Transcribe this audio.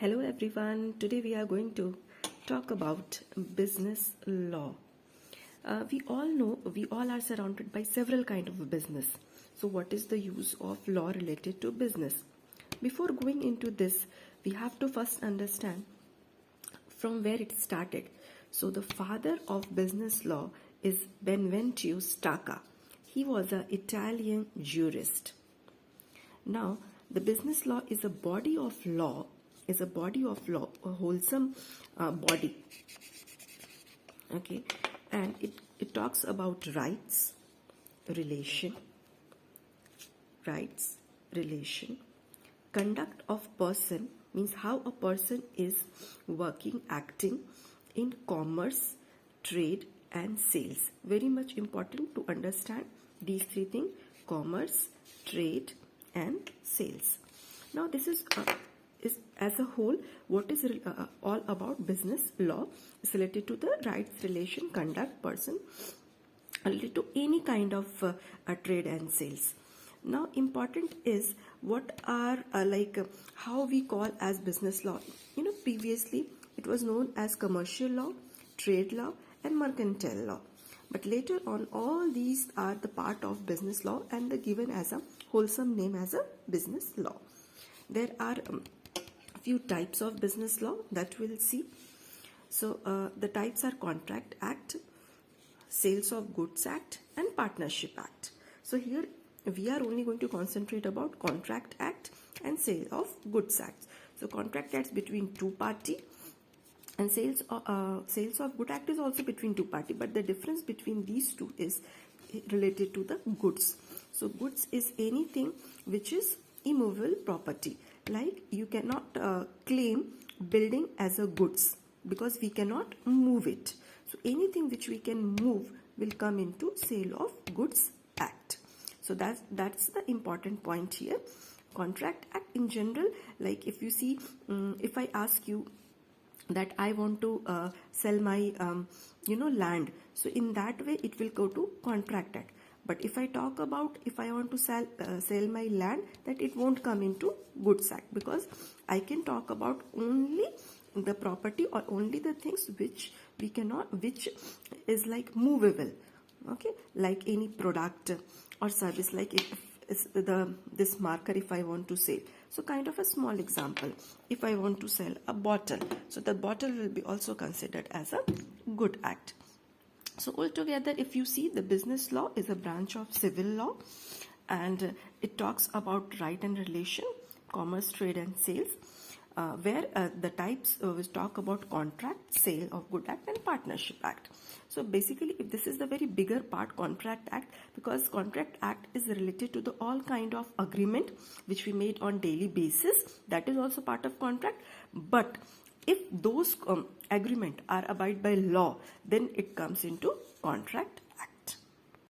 Hello everyone. Today we are going to talk about business law. We all know we all are surrounded by several kind of business. So what is the use of law related to business? Before going into this, we have to first understand from where it started. So the father of business law is Benvenuto Stacca. He was an Italian jurist. Now, the business law is a body of law, a wholesome body. Okay, and it talks about relation, rights, relation, conduct of person means how a person is working, acting in commerce, trade, and sales. Very much important to understand these three things: commerce, trade, and sales. Now this is as a whole what is all about business law is related to the rights, relation, conduct, person, related to any kind of trade and sales. Now important is what are how we call as business law. Previously it was known as commercial law, trade law, and mercantile law. But later on, all these are the part of business law and they're given as a wholesome name as a business law. There are few types of business law that we'll see. So the types are Contract Act, Sales of Goods Act, and Partnership Act. So here we are only going to concentrate about Contract Act and Sale of Goods Act. So Contract Act is between two party, and sales of good act is also between two party, but the difference between these two is related to the goods. So goods is anything which is immovable property. Like you cannot claim building as a goods because we cannot move it. So anything which we can move will come into Sale of Goods Act. So that's the important point here. Contract Act in general, like if you see, if I ask you that I want to sell my land, so in that way it will go to Contract Act. But if I talk about if I want to sell my land, that it won't come into Goods Act, because I can talk about only the property or only the things which we cannot, which is like movable. Okay, like any product or service, like if this marker, if I want to sell. So kind of a small example, if I want to sell a bottle, so the bottle will be also considered as a good act. So altogether, if you see, the business law is a branch of civil law, and it talks about right and relation, commerce, trade, and sales, where the types we talk about contract, sale of good act, and partnership act. So basically, if this is the very bigger part, Contract Act, because Contract Act is related to the all kind of agreement which we made on daily basis, that is also part of contract. But if those agreement are abide by law, then it comes into Contract